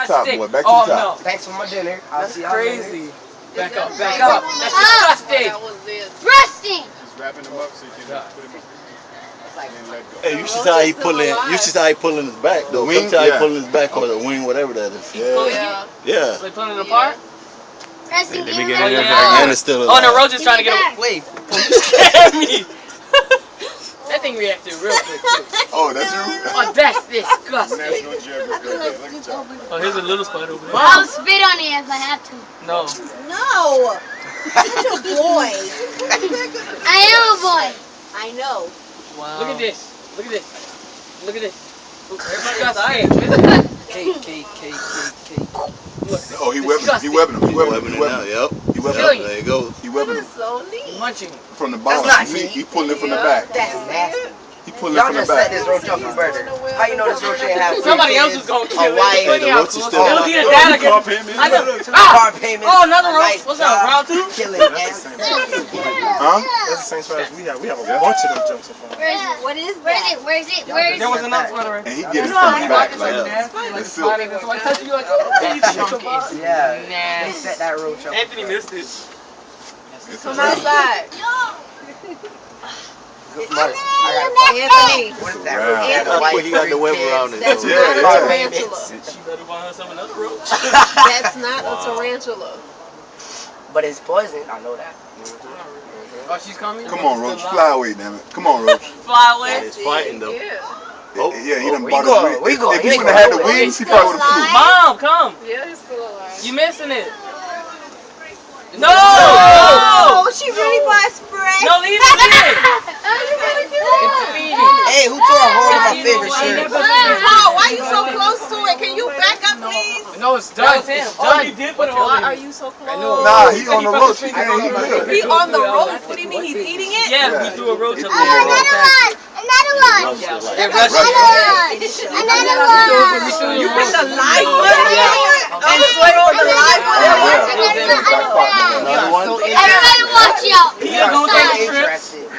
Top boy, back to the top. No. Thanks for my dinner. I'll see y'all crazy. Back up, back up. That's disgusting. Thrusting. Just wrapping him up so you can put him up. And let go. Hey, you should see how he pulling. You should see how he pulling his back though. The wing? Sometimes he Yeah. pulling his back or the wing, whatever that is. Yeah. Yeah. They pulling it apart? Thrusting. Let me get get him it. out. And it's still Oh, no, alive. Roach is trying to get away. Wait. You scared me. That thing reacted real quick, too. Oh, that's you? Oh, that's disgusting. National Geographic right there. Look at y'all. Oh, here's a little spot over there. I'll spit on it if I have to. No. No! Such a boy. I am a boy. I know. Wow. Look at this. Look at this. Look at this. K. Oh, he webbing him. He webbing him. He webbing him. He webbing him. Yep. He webbing Kill him. you. There you go. He webbing him. So neat. Munching. From the bottom. That's not He neat. pulling it from the back. That's nasty. He pulling it Y'all from the just set back. this roach up for murder. How you know this roach ain't have Somebody kids, else is going to a kill it. wife, Hey, the roach is still It'll alive. be the dad again. Car payment. I know. car payments. Oh, another a roach. nice What's up, job, round two? Killing ants. Huh? That's the same spot as we have. We have a bunch of them jumps so far. Where is it? What is Where is that? it? Where is it? Where is There it? was another one already. And he get it from the back. Like, it's silk. Somebody touching you like, oh, Yeah, they Nasty. set that roach up. Anthony missed it. It's Come outside. Good money. I Anthony. got what is that Wow. roach? That's The what white he got the web kids. around it. That's though. Yeah, not yeah. a tarantula. She better buy her some another roach. That's not a tarantula. But it's poison. I know that. Oh, she's coming? Come on, Roach. Fly away, damn it. Come on, Roach. Fly away. That is fighting though. Yeah. Oh, Yeah, he done we bought going, his we wings. going, If he he wouldn't have had the going. wings, he probably would have flew. Mom, come. Yeah, he's still alive. You missing it. No! Oh, she really bought spray. No, leave it in. Oh, you really do It's it. feeding. Hey, who tore a hole in my favorite shirt? Oh, why you so close to it? Can you back up, please? No, it's done. It's done. You did put it Why on. are you so close? Nah, he on the roach. He can't eat good. He on the rope. What do you mean? He's eating it? Yeah, we threw a roach up Oh, there. another one. Another one. It Another rushed one. Another one. You picked the live one and sweat on the live one. Another one? Everybody watch out. Peter's gonna take a trip. Interested.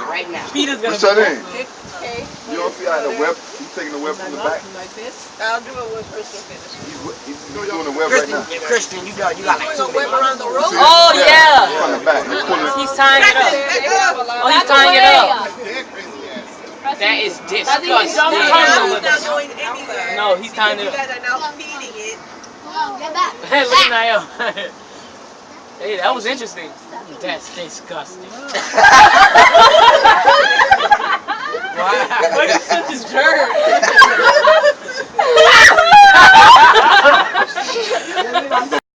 Right now. Peter's gonna What's your be name? Okay. You don't see how the web, he's taking the web from the back? Like this. I'll do it when Crystal finishes. He's doing the web right now. Christian, you got like So 2 whip around the rope. Oh, yeah. From the back. He's pulling it. He's tying it up. Oh, he's tying it up. That is disgusting. Now he's not going anywhere. No, he's tying it You up. guys are now feeding it. Get back. Hey, look at Niall. Hey, that was interesting. That's disgusting. Why? Look at this jerk.